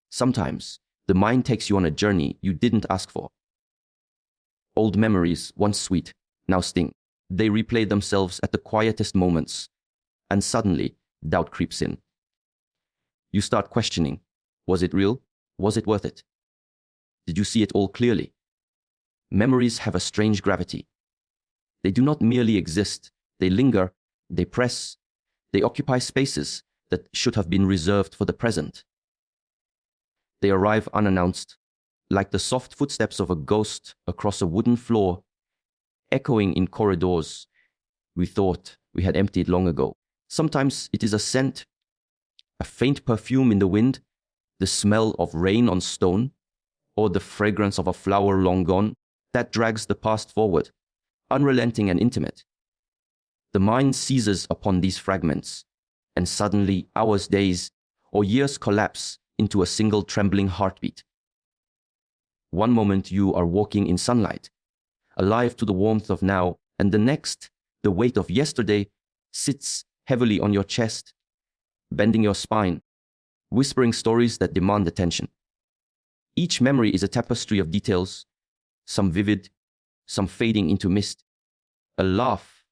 Sometimes, the mind takes you on a journey you didn't ask for. Old memories, once sweet, now sting. They replay themselves at the quietest moments, and suddenly, doubt creeps in. You start questioning, was it real? Was it worth it? Did you see it all clearly? Memories have a strange gravity. They do not merely exist, they linger, they press, they occupy spaces that should have been reserved for the present. They arrive unannounced, like the soft footsteps of a ghost across a wooden floor, echoing in corridors we thought we had emptied long ago. Sometimes it is a scent, a faint perfume in the wind, the smell of rain on stone, or the fragrance of a flower long gone, that drags the past forward, unrelenting and intimate. The mind seizes upon these fragments, and suddenly hours, days, or years collapse into a single trembling heartbeat. One moment you are walking in sunlight, alive to the warmth of now, and the next, the weight of yesterday sits heavily on your chest, bending your spine, whispering stories that demand attention. Each memory is a tapestry of details, some vivid, some fading into mist. A laugh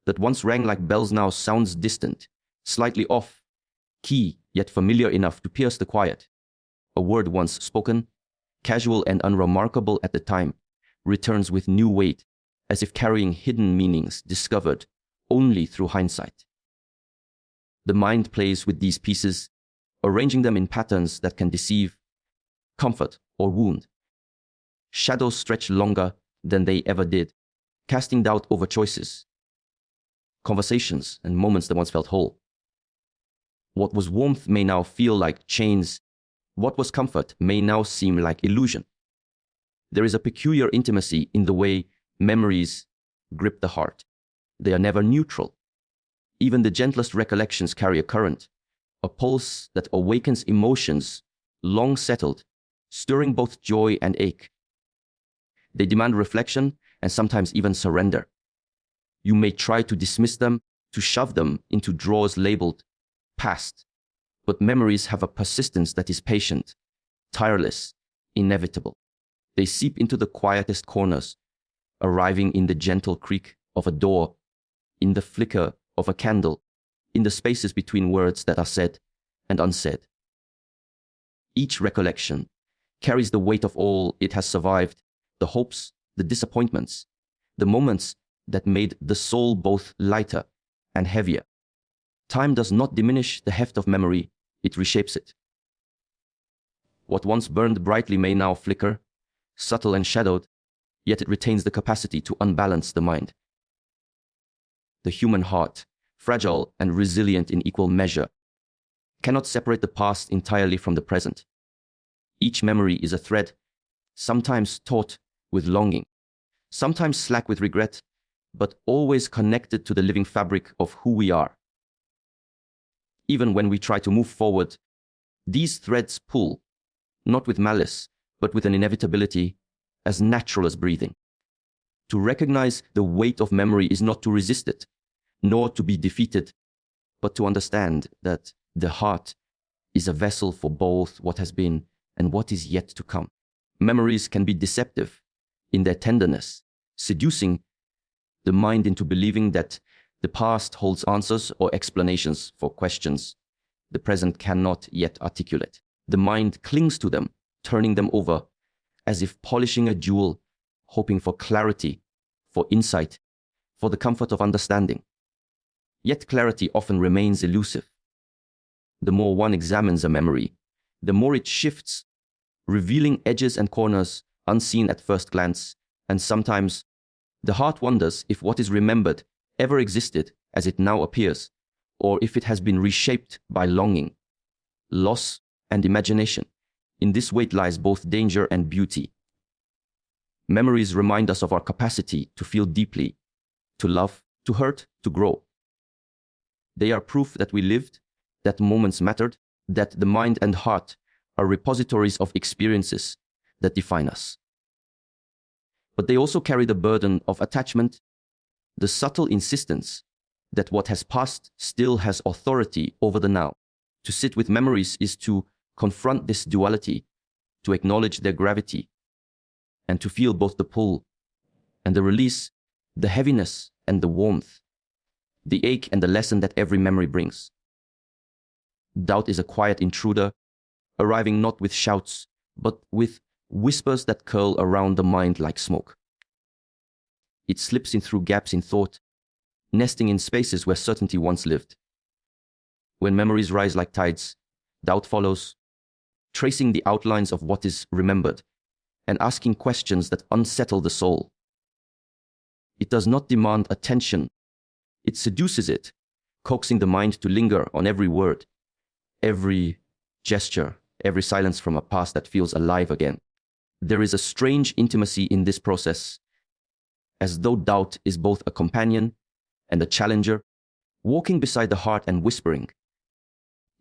that once rang like bells now sounds distant, slightly off, key yet familiar enough to pierce the quiet. A word once spoken, casual and unremarkable at the time, returns with new weight, as if carrying hidden meanings discovered only through hindsight. The mind plays with these pieces, arranging them in patterns that can deceive, comfort, or wound. Shadows stretch longer than they ever did, casting doubt over choices, conversations, and moments that once felt whole. What was warmth may now feel like chains. What was comfort may now seem like illusion. There is a peculiar intimacy in the way memories grip the heart. They are never neutral. Even the gentlest recollections carry a current, a pulse that awakens emotions long settled, stirring both joy and ache. They demand reflection and sometimes even surrender. You may try to dismiss them, to shove them into drawers labeled past, but memories have a persistence that is patient, tireless, inevitable. They seep into the quietest corners, arriving in the gentle creak of a door, in the flicker of a candle, in the spaces between words that are said and unsaid. Each recollection carries the weight of all it has survived, the hopes, the disappointments, the moments that made the soul both lighter and heavier. Time does not diminish the heft of memory, it reshapes it. What once burned brightly may now flicker, subtle and shadowed, yet it retains the capacity to unbalance the mind. The human heart, fragile and resilient in equal measure, cannot separate the past entirely from the present. Each memory is a thread, sometimes taut with longing, sometimes slack with regret, but always connected to the living fabric of who we are. Even when we try to move forward, these threads pull, not with malice, but with an inevitability as natural as breathing. To recognize the weight of memory is not to resist it, nor to be defeated, but to understand that the heart is a vessel for both what has been and what is yet to come. Memories can be deceptive in their tenderness, seducing the mind into believing that the past holds answers or explanations for questions the present cannot yet articulate. The mind clings to them, turning them over as if polishing a jewel, hoping for clarity, for insight, for the comfort of understanding. Yet clarity often remains elusive. The more one examines a memory, the more it shifts, revealing edges and corners unseen at first glance, and sometimes the heart wonders if what is remembered ever existed as it now appears, or if it has been reshaped by longing, loss, and imagination. In this weight lies both danger and beauty. Memories remind us of our capacity to feel deeply, to love, to hurt, to grow. They are proof that we lived, that moments mattered, that the mind and heart are repositories of experiences that define us. But they also carry the burden of attachment, the subtle insistence that what has passed still has authority over the now. To sit with memories is to confront this duality, to acknowledge their gravity, and to feel both the pull and the release, the heaviness and the warmth, the ache and the lesson that every memory brings. Doubt is a quiet intruder, arriving not with shouts, but with whispers that curl around the mind like smoke. It slips in through gaps in thought, nesting in spaces where certainty once lived. When memories rise like tides, doubt follows, tracing the outlines of what is remembered and asking questions that unsettle the soul. It does not demand attention. It seduces it, coaxing the mind to linger on every word, every gesture, every silence from a past that feels alive again. There is a strange intimacy in this process, as though doubt is both a companion and a challenger, walking beside the heart and whispering,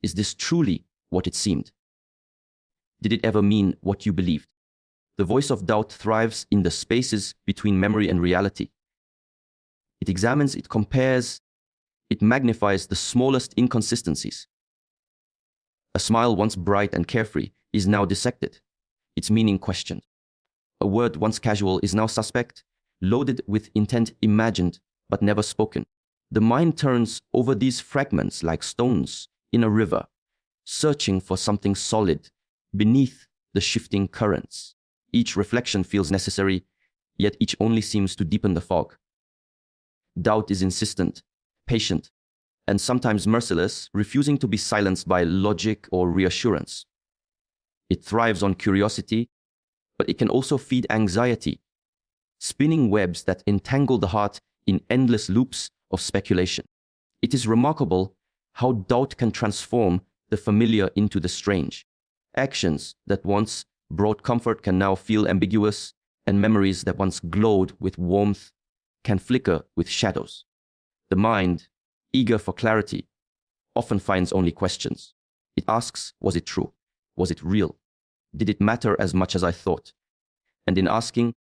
"Is this truly what it seemed? Did it ever mean what you believed?" The voice of doubt thrives in the spaces between memory and reality. It examines, it compares, it magnifies the smallest inconsistencies. A smile once bright and carefree is now dissected, its meaning questioned. A word once casual is now suspect, loaded with intent imagined but never spoken. The mind turns over these fragments like stones in a river, searching for something solid beneath the shifting currents. Each reflection feels necessary, yet each only seems to deepen the fog. Doubt is insistent, patient, and sometimes merciless, refusing to be silenced by logic or reassurance. It thrives on curiosity, but it can also feed anxiety, spinning webs that entangle the heart in endless loops of speculation. It is remarkable how doubt can transform the familiar into the strange. Actions that once brought comfort can now feel ambiguous, and memories that once glowed with warmth can flicker with shadows. The mind, eager for clarity, often finds only questions. It asks, was it true? Was it real? Did it matter as much as I thought? And in asking,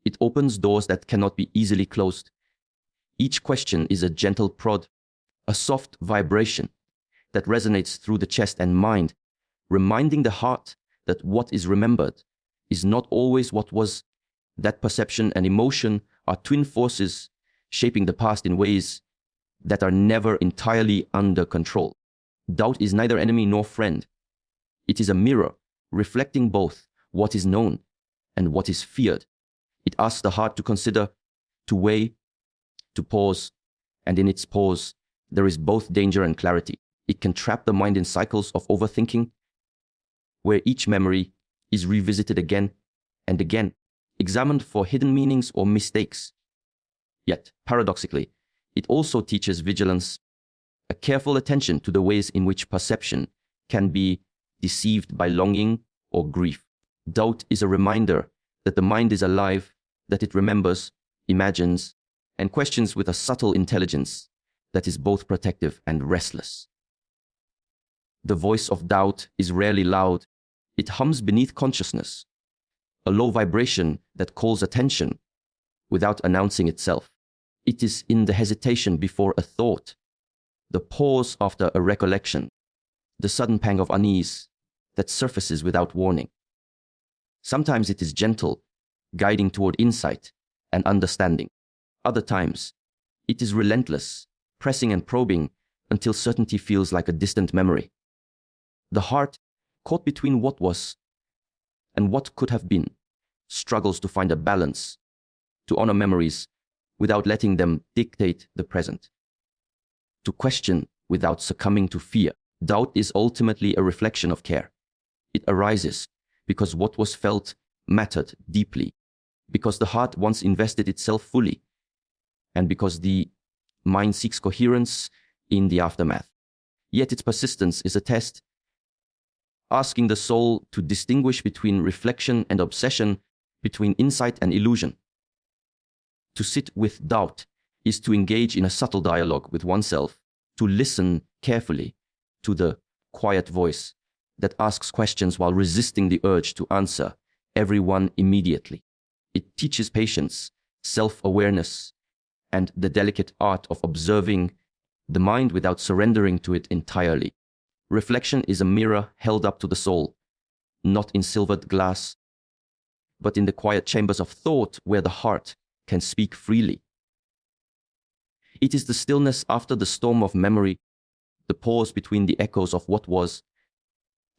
it opens doors that cannot be easily closed. Each question is a gentle prod, a soft vibration that resonates through the chest and mind, reminding the heart that what is remembered is not always what was. That perception and emotion are twin forces shaping the past in ways that are never entirely under control. Doubt is neither enemy nor friend. It is a mirror reflecting both what is known and what is feared. It asks the heart to consider, to weigh, to pause, and in its pause, there is both danger and clarity. It can trap the mind in cycles of overthinking, where each memory is revisited again and again, examined for hidden meanings or mistakes. Yet, paradoxically, it also teaches vigilance, a careful attention to the ways in which perception can be deceived by longing or grief. Doubt is a reminder that the mind is alive, that it remembers, imagines, and questions with a subtle intelligence that is both protective and restless. The voice of doubt is rarely loud. It hums beneath consciousness, a low vibration that calls attention without announcing itself. It is in the hesitation before a thought, the pause after a recollection, the sudden pang of unease that surfaces without warning. Sometimes it is gentle, guiding toward insight and understanding. Other times, it is relentless, pressing and probing until certainty feels like a distant memory. The heart, caught between what was and what could have been, struggles to find a balance, to honor memories without letting them dictate the present, to question without succumbing to fear. Doubt is ultimately a reflection of care. It arises because what was felt mattered deeply, because the heart once invested itself fully, and because the mind seeks coherence in the aftermath. Yet its persistence is a test, asking the soul to distinguish between reflection and obsession, between insight and illusion. To sit with doubt is to engage in a subtle dialogue with oneself, to listen carefully to the quiet voice that asks questions while resisting the urge to answer everyone immediately. It teaches patience, self-awareness, and the delicate art of observing the mind without surrendering to it entirely. Reflection is a mirror held up to the soul, not in silvered glass, but in the quiet chambers of thought where the heart can speak freely. It is the stillness after the storm of memory, the pause between the echoes of what was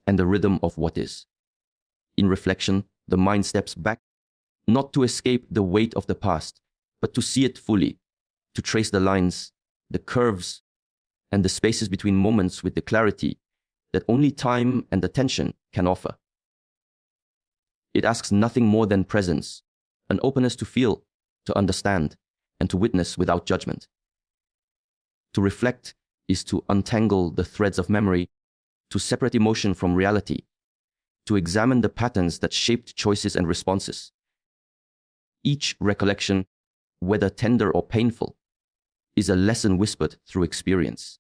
and the rhythm of what is. In reflection, the mind steps back, not to escape the weight of the past, but to see it fully, to trace the lines, the curves, and the spaces between moments with the clarity that only time and attention can offer. It asks nothing more than presence, an openness to feel, to understand, and to witness without judgment. To reflect is to untangle the threads of memory, to separate emotion from reality, to examine the patterns that shaped choices and responses. Each recollection, whether tender or painful, is a lesson whispered through experience.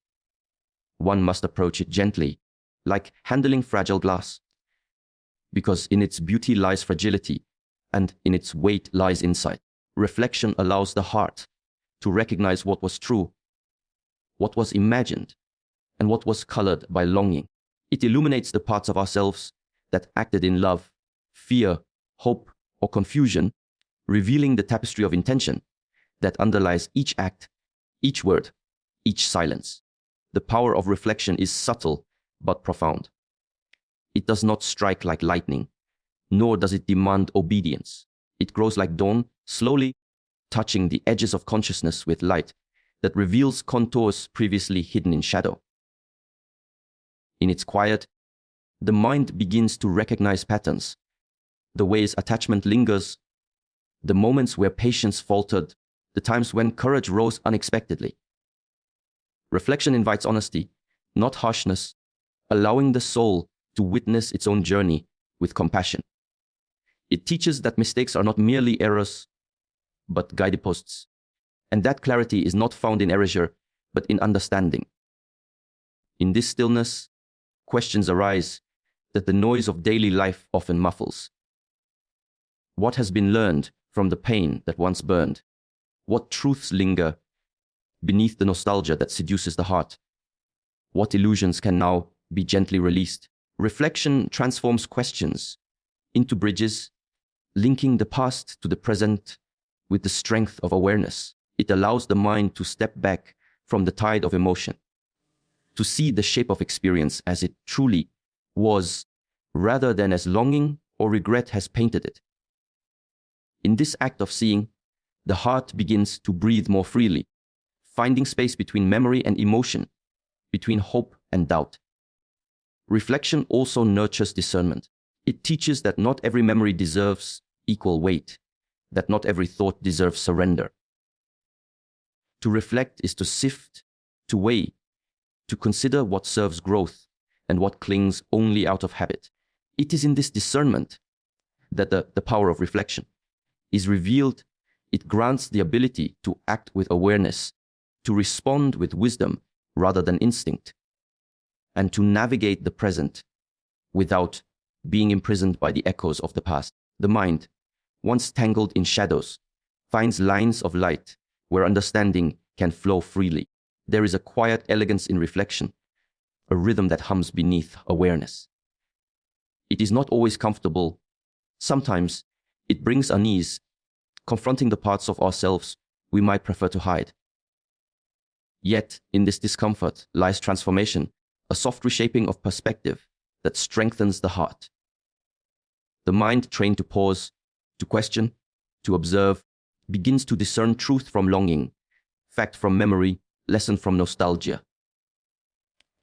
One must approach it gently, like handling fragile glass, because in its beauty lies fragility, and in its weight lies insight. Reflection allows the heart to recognize what was true, what was imagined, and what was colored by longing. It illuminates the parts of ourselves that acted in love, fear, hope, or confusion, revealing the tapestry of intention that underlies each act, each word, each silence. The power of reflection is subtle but profound. It does not strike like lightning, nor does it demand obedience. It grows like dawn, slowly touching the edges of consciousness with light that reveals contours previously hidden in shadow. In its quiet, the mind begins to recognize patterns, the ways attachment lingers, the moments where patience faltered, the times when courage rose unexpectedly. Reflection invites honesty, not harshness, allowing the soul to witness its own journey with compassion. It teaches that mistakes are not merely errors, but guideposts, and that clarity is not found in erasure, but in understanding. In this stillness, questions arise that the noise of daily life often muffles. What has been learned from the pain that once burned? What truths linger beneath the nostalgia that seduces the heart? What illusions can now be gently released? Reflection transforms questions into bridges, linking the past to the present with the strength of awareness. It allows the mind to step back from the tide of emotion, to see the shape of experience as it truly was, rather than as longing or regret has painted it. In this act of seeing, the heart begins to breathe more freely, finding space between memory and emotion, between hope and doubt. Reflection also nurtures discernment. It teaches that not every memory deserves equal weight, that not every thought deserves surrender. To reflect is to sift, to weigh, to consider what serves growth and what clings only out of habit. It is in this discernment that the power of reflection is revealed. It grants the ability to act with awareness, to respond with wisdom rather than instinct, and to navigate the present without being imprisoned by the echoes of the past. The mind, once tangled in shadows, finds lines of light where understanding can flow freely. There is a quiet elegance in reflection, a rhythm that hums beneath awareness. It is not always comfortable. Sometimes it brings unease, confronting the parts of ourselves we might prefer to hide. Yet, in this discomfort lies transformation, a soft reshaping of perspective that strengthens the heart. The mind, trained to pause, to question, to observe, begins to discern truth from longing, fact from memory, lesson from nostalgia.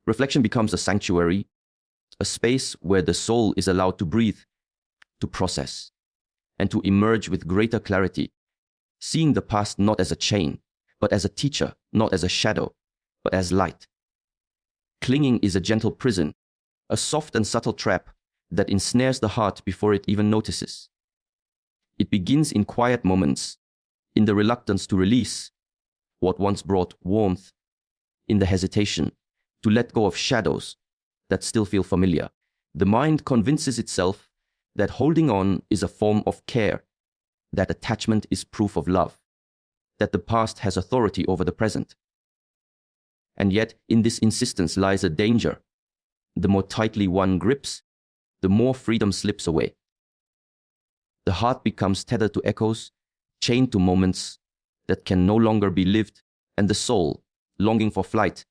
Reflection becomes a sanctuary, a space where the soul is allowed to breathe, to process, and to emerge with greater clarity, seeing the past not as a chain, but as a teacher, not as a shadow, but as light. Clinging is a gentle prison, a soft and subtle trap that ensnares the heart before it even notices. It begins in quiet moments, in the reluctance to release what once brought warmth, in the hesitation to let go of shadows that still feel familiar. The mind convinces itself that holding on is a form of care, that attachment is proof of love, that the past has authority over the present. And yet, in this insistence lies a danger. The more tightly one grips, the more freedom slips away. The heart becomes tethered to echoes, chained to moments that can no longer be lived, and the soul, longing for flight,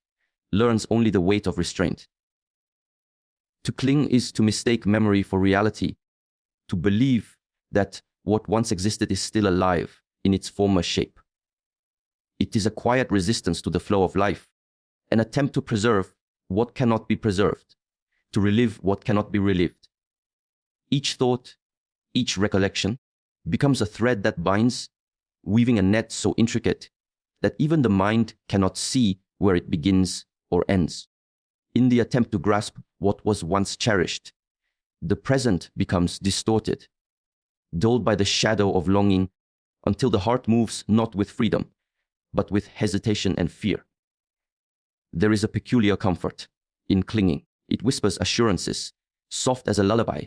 learns only the weight of restraint. To cling is to mistake memory for reality, to believe that what once existed is still alive in its former shape. It is a quiet resistance to the flow of life, an attempt to preserve what cannot be preserved, to relive what cannot be relived. Each thought, each recollection, becomes a thread that binds, weaving a net so intricate that even the mind cannot see where it begins or ends. In the attempt to grasp what was once cherished, the present becomes distorted, dulled by the shadow of longing, until the heart moves not with freedom, but with hesitation and fear. There is a peculiar comfort in clinging. It whispers assurances, soft as a lullaby.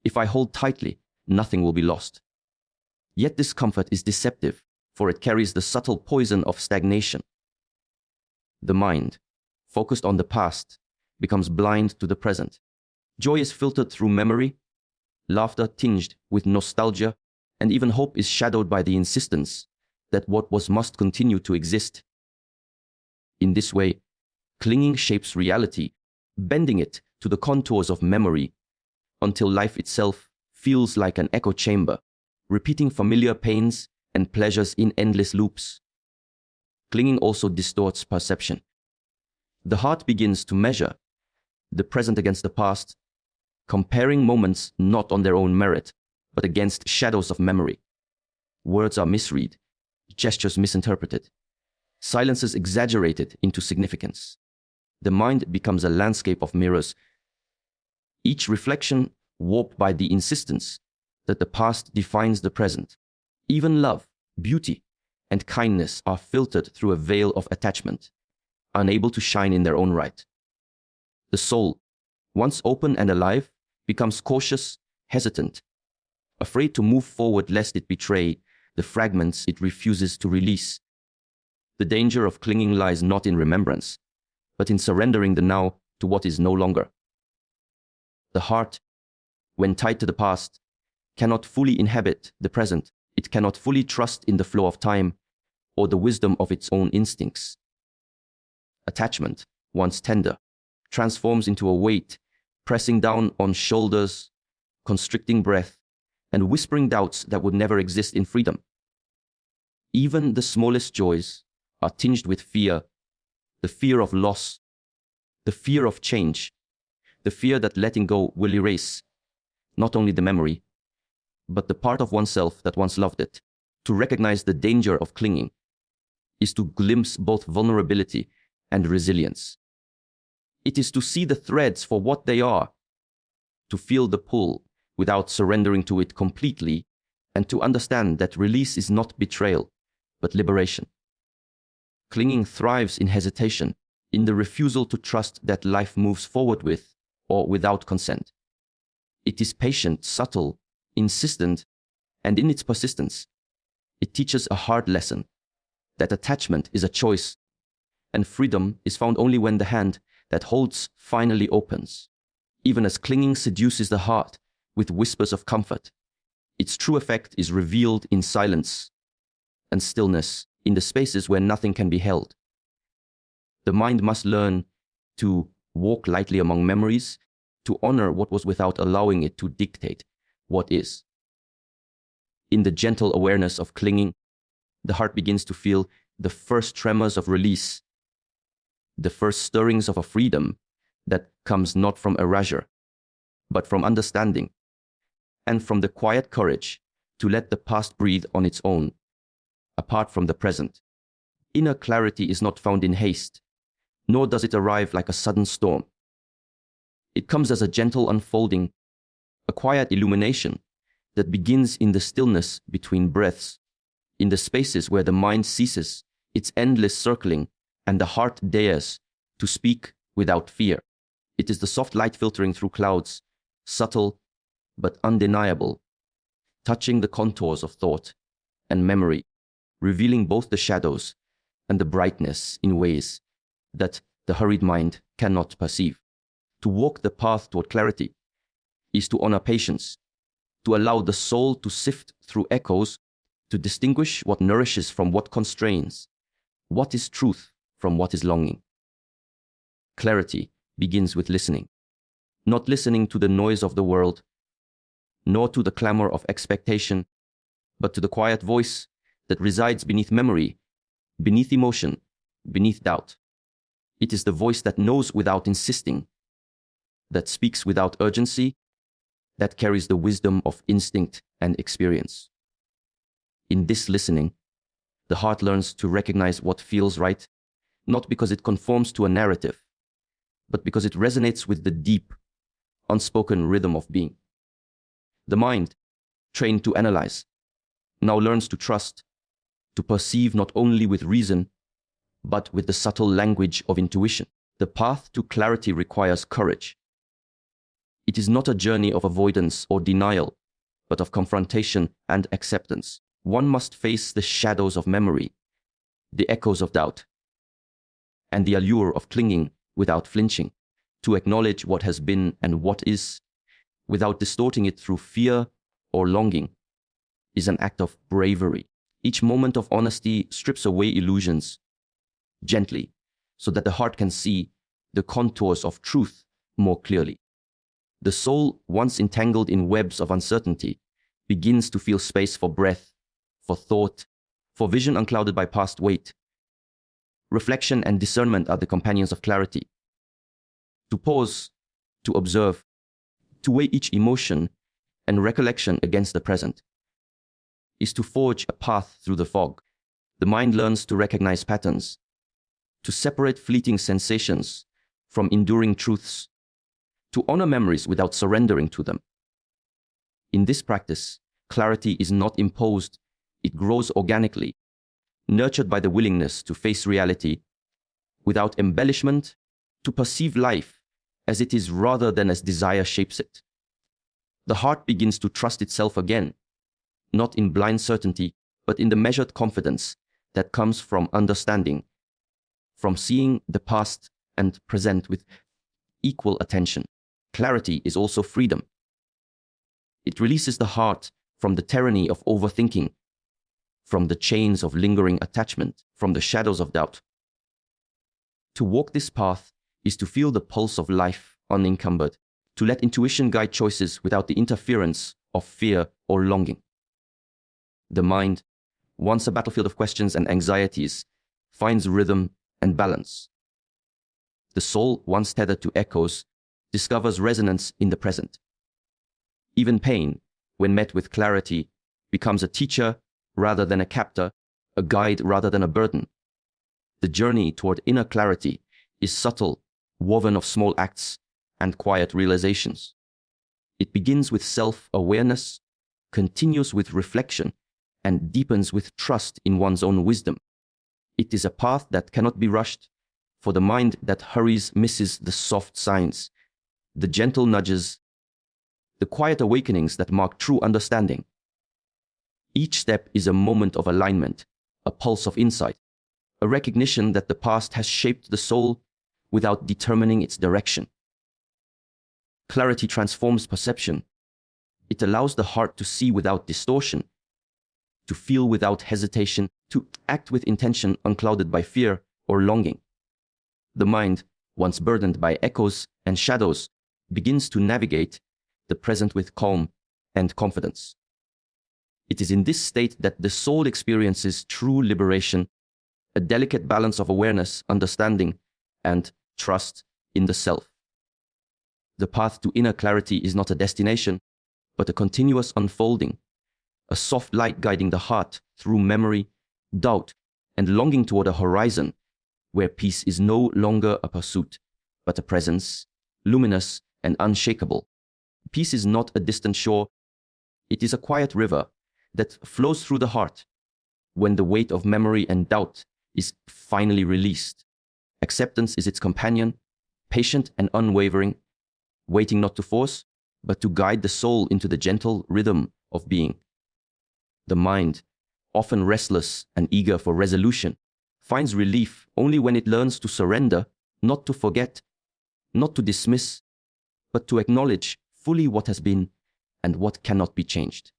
If I hold tightly, nothing will be lost. Yet this comfort is deceptive, for it carries the subtle poison of stagnation. The mind, focused on the past, becomes blind to the present. Joy is filtered through memory, laughter tinged with nostalgia, and even hope is shadowed by the insistence that what was must continue to exist. In this way, clinging shapes reality, bending it to the contours of memory, until life itself feels like an echo chamber, repeating familiar pains and pleasures in endless loops. Clinging also distorts perception. The heart begins to measure the present against the past, comparing moments not on their own merit, but against shadows of memory. Words are misread, gestures misinterpreted, silences exaggerated into significance. The mind becomes a landscape of mirrors, each reflection warped by the insistence that the past defines the present. Even love, beauty, and kindness are filtered through a veil of attachment, unable to shine in their own right. The soul, once open and alive, becomes cautious, hesitant, afraid to move forward lest it betray the fragments it refuses to release. The danger of clinging lies not in remembrance, but in surrendering the now to what is no longer. The heart, when tied to the past, cannot fully inhabit the present. It cannot fully trust in the flow of time or the wisdom of its own instincts. Attachment, once tender, transforms into a weight, pressing down on shoulders, constricting breath, and whispering doubts that would never exist in freedom. Even the smallest joys are tinged with fear, the fear of loss, the fear of change, the fear that letting go will erase not only the memory, but the part of oneself that once loved it. To recognize the danger of clinging is to glimpse both vulnerability and resilience. It is to see the threads for what they are, to feel the pull without surrendering to it completely, and to understand that release is not betrayal, but liberation. Clinging thrives in hesitation, in the refusal to trust that life moves forward with or without consent. It is patient, subtle, insistent, and in its persistence, it teaches a hard lesson, that attachment is a choice, and freedom is found only when the hand that holds finally opens. Even as clinging seduces the heart with whispers of comfort, its true effect is revealed in silence and stillness, in the spaces where nothing can be held. The mind must learn to walk lightly among memories, to honor what was without allowing it to dictate what is. In the gentle awareness of clinging, the heart begins to feel the first tremors of release, the first stirrings of a freedom that comes not from erasure, but from understanding, and from the quiet courage to let the past breathe on its own, apart from the present. Inner clarity is not found in haste, nor does it arrive like a sudden storm. It comes as a gentle unfolding, a quiet illumination that begins in the stillness between breaths, in the spaces where the mind ceases its endless circling and the heart dares to speak without fear. It is the soft light filtering through clouds, subtle but undeniable, touching the contours of thought and memory, revealing both the shadows and the brightness in ways that the hurried mind cannot perceive. To walk the path toward clarity is to honor patience, to allow the soul to sift through echoes, to distinguish what nourishes from what constrains, what is truth from what is longing. Clarity begins with listening, not listening to the noise of the world, nor to the clamor of expectation, but to the quiet voice that resides beneath memory, beneath emotion, beneath doubt. It is the voice that knows without insisting, that speaks without urgency, that carries the wisdom of instinct and experience. In this listening, the heart learns to recognize what feels right, not because it conforms to a narrative, but because it resonates with the deep, unspoken rhythm of being. The mind, trained to analyze, now learns to trust, to perceive not only with reason, but with the subtle language of intuition. The path to clarity requires courage. It is not a journey of avoidance or denial, but of confrontation and acceptance. One must face the shadows of memory, the echoes of doubt, and the allure of clinging without flinching. To acknowledge what has been and what is, without distorting it through fear or longing, is an act of bravery. Each moment of honesty strips away illusions, gently, so that the heart can see the contours of truth more clearly. The soul, once entangled in webs of uncertainty, begins to feel space for breath, for thought, for vision unclouded by past weight. Reflection and discernment are the companions of clarity. To pause, to observe, to weigh each emotion and recollection against the present, is to forge a path through the fog. The mind learns to recognize patterns, to separate fleeting sensations from enduring truths, to honor memories without surrendering to them. In this practice, clarity is not imposed, it grows organically, nurtured by the willingness to face reality without embellishment, to perceive life as it is rather than as desire shapes it. The heart begins to trust itself again, not in blind certainty, but in the measured confidence that comes from understanding, from seeing the past and present with equal attention. Clarity is also freedom. It releases the heart from the tyranny of overthinking, from the chains of lingering attachment, from the shadows of doubt. To walk this path is to feel the pulse of life unencumbered, to let intuition guide choices without the interference of fear or longing. The mind, once a battlefield of questions and anxieties, finds rhythm and balance. The soul, once tethered to echoes, discovers resonance in the present. Even pain, when met with clarity, becomes a teacher rather than a captor, a guide rather than a burden. The journey toward inner clarity is subtle, woven of small acts and quiet realizations. It begins with self-awareness, continues with reflection, and deepens with trust in one's own wisdom. It is a path that cannot be rushed, for the mind that hurries misses the soft signs, the gentle nudges, the quiet awakenings that mark true understanding. Each step is a moment of alignment, a pulse of insight, a recognition that the past has shaped the soul without determining its direction. Clarity transforms perception. It allows the heart to see without distortion, to feel without hesitation, to act with intention unclouded by fear or longing. The mind, once burdened by echoes and shadows, begins to navigate the present with calm and confidence. It is in this state that the soul experiences true liberation, a delicate balance of awareness, understanding, and trust in the self. The path to inner clarity is not a destination, but a continuous unfolding, a soft light guiding the heart through memory, doubt, and longing toward a horizon where peace is no longer a pursuit, but a presence, luminous and unshakable. Peace is not a distant shore, it is a quiet river that flows through the heart when the weight of memory and doubt is finally released. Acceptance is its companion, patient and unwavering, waiting not to force, but to guide the soul into the gentle rhythm of being. The mind, often restless and eager for resolution, finds relief only when it learns to surrender, not to forget, not to dismiss, but to acknowledge fully what has been and what cannot be changed.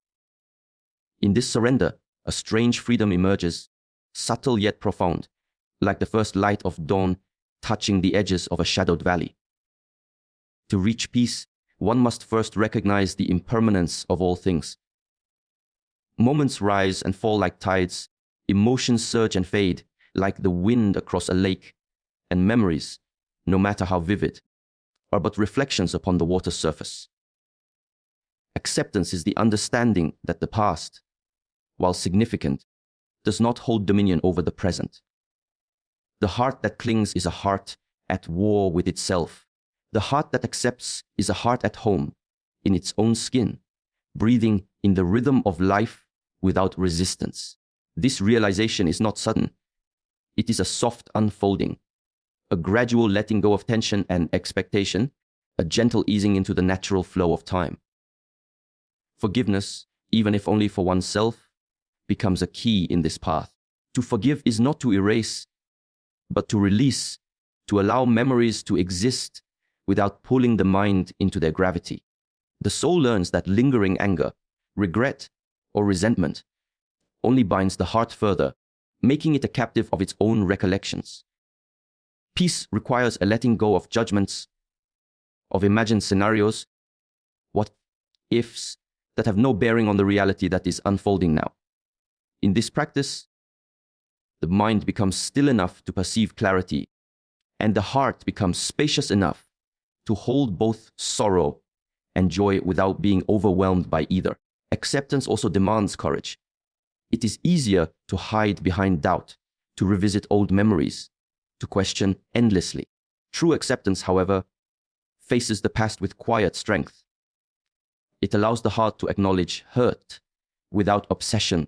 In this surrender, a strange freedom emerges, subtle yet profound, like the first light of dawn touching the edges of a shadowed valley. To reach peace, one must first recognize the impermanence of all things. Moments rise and fall like tides, emotions surge and fade like the wind across a lake, and memories, no matter how vivid, are but reflections upon the water's surface. Acceptance is the understanding that the past, while significant, does not hold dominion over the present. The heart that clings is a heart at war with itself. The heart that accepts is a heart at home, in its own skin, breathing in the rhythm of life without resistance. This realization is not sudden. It is a soft unfolding, a gradual letting go of tension and expectation, a gentle easing into the natural flow of time. Forgiveness, even if only for oneself, becomes a key in this path. To forgive is not to erase, but to release, to allow memories to exist without pulling the mind into their gravity. The soul learns that lingering anger, regret, or resentment only binds the heart further, making it a captive of its own recollections. Peace requires a letting go of judgments, of imagined scenarios, what-ifs that have no bearing on the reality that is unfolding now. In this practice, the mind becomes still enough to perceive clarity, and the heart becomes spacious enough to hold both sorrow and joy without being overwhelmed by either. Acceptance also demands courage. It is easier to hide behind doubt, to revisit old memories, to question endlessly. True acceptance, however, faces the past with quiet strength. It allows the heart to acknowledge hurt without obsession,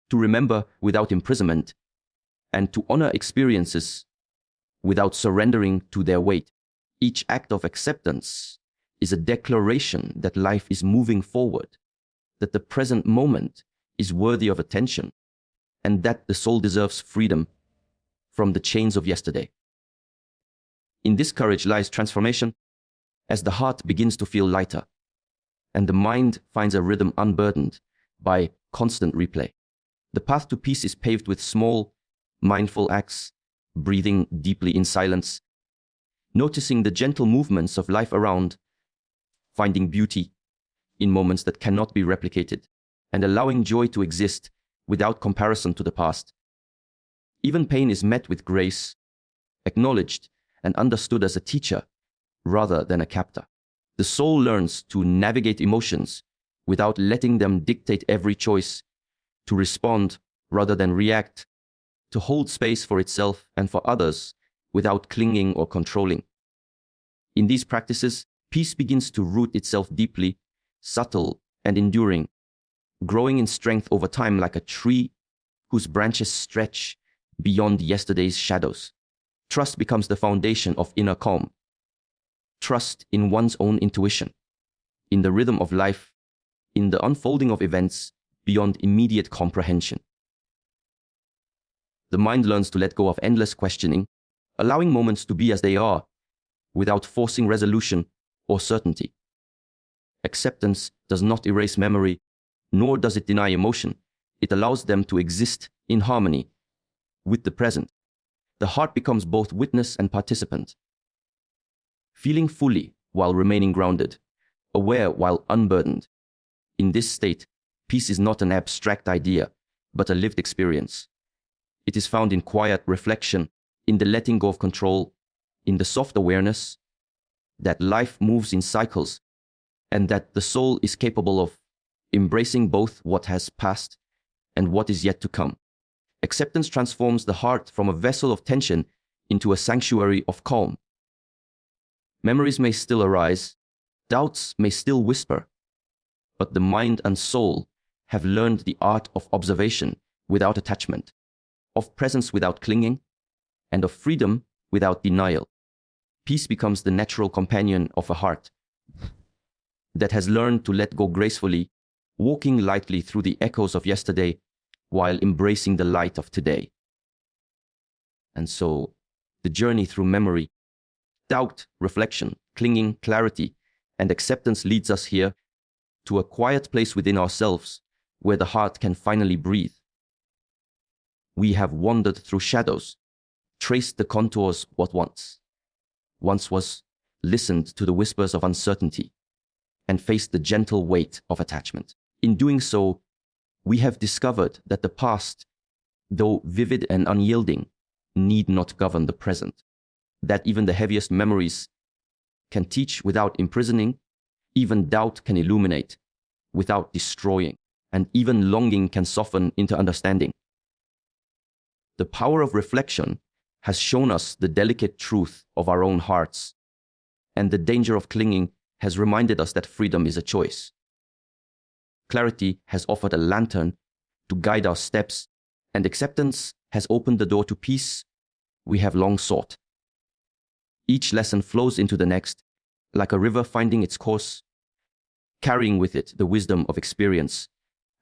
to remember without imprisonment, and to honor experiences without surrendering to their weight. Each act of acceptance is a declaration that life is moving forward, that the present moment is worthy of attention, and that the soul deserves freedom from the chains of yesterday. In this courage lies transformation, as the heart begins to feel lighter, and the mind finds a rhythm unburdened by constant replay. The path to peace is paved with small, mindful acts, breathing deeply in silence, noticing the gentle movements of life around, finding beauty in moments that cannot be replicated, and allowing joy to exist without comparison to the past. Even pain is met with grace, acknowledged and understood as a teacher rather than a captor. The soul learns to navigate emotions without letting them dictate every choice, to respond rather than react, to hold space for itself and for others without clinging or controlling. In these practices, peace begins to root itself deeply, subtle and enduring, growing in strength over time like a tree whose branches stretch beyond yesterday's shadows. Trust becomes the foundation of inner calm. Trust in one's own intuition, in the rhythm of life, in the unfolding of events beyond immediate comprehension. The mind learns to let go of endless questioning, allowing moments to be as they are, without forcing resolution or certainty. Acceptance does not erase memory, nor does it deny emotion. It allows them to exist in harmony with the present. The heart becomes both witness and participant, feeling fully while remaining grounded, aware while unburdened. In this state, peace is not an abstract idea, but a lived experience. It is found in quiet reflection, in the letting go of control, in the soft awareness that life moves in cycles, and that the soul is capable of embracing both what has passed and what is yet to come. Acceptance transforms the heart from a vessel of tension into a sanctuary of calm. Memories may still arise, doubts may still whisper, but the mind and soul have learned the art of observation without attachment, of presence without clinging, and of freedom without denial. Peace becomes the natural companion of a heart that has learned to let go gracefully, walking lightly through the echoes of yesterday while embracing the light of today. And so, the journey through memory, doubt, reflection, clinging, clarity, And acceptance leads us here to a quiet place within ourselves where the heart can finally breathe. We have wandered through shadows, traced the contours what once was, listened to the whispers of uncertainty, and faced the gentle weight of attachment. In doing so, we have discovered that the past, though vivid and unyielding, need not govern the present. That even the heaviest memories can teach without imprisoning, even doubt can illuminate without destroying, and even longing can soften into understanding. The power of reflection has shown us the delicate truth of our own hearts, and the danger of clinging has reminded us that freedom is a choice. Clarity has offered a lantern to guide our steps, and acceptance has opened the door to peace we have long sought. Each lesson flows into the next, like a river finding its course, carrying with it the wisdom of experience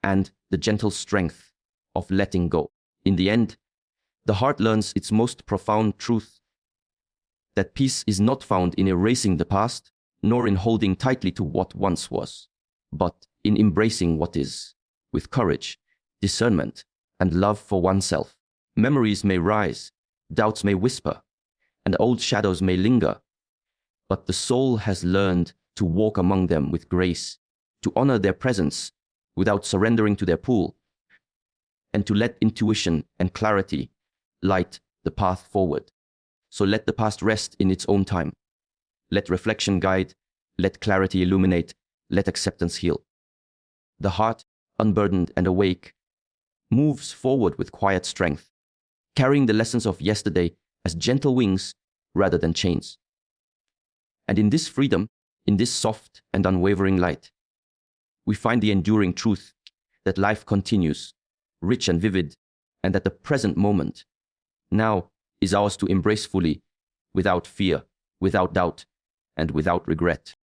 and the gentle strength of letting go. In the end, the heart learns its most profound truth, that peace is not found in erasing the past, nor in holding tightly to what once was, but in embracing what is, with courage, discernment, and love for oneself. Memories may rise, doubts may whisper, and old shadows may linger, but the soul has learned to walk among them with grace, to honor their presence without surrendering to their pull, and to let intuition and clarity light the path forward. So let the past rest in its own time. Let reflection guide, let clarity illuminate, let acceptance heal. The heart, unburdened and awake, moves forward with quiet strength, carrying the lessons of yesterday as gentle wings rather than chains. And in this freedom, in this soft and unwavering light, we find the enduring truth that life continues, rich and vivid, and that the present moment now is ours to embrace fully, without fear, without doubt, and without regret.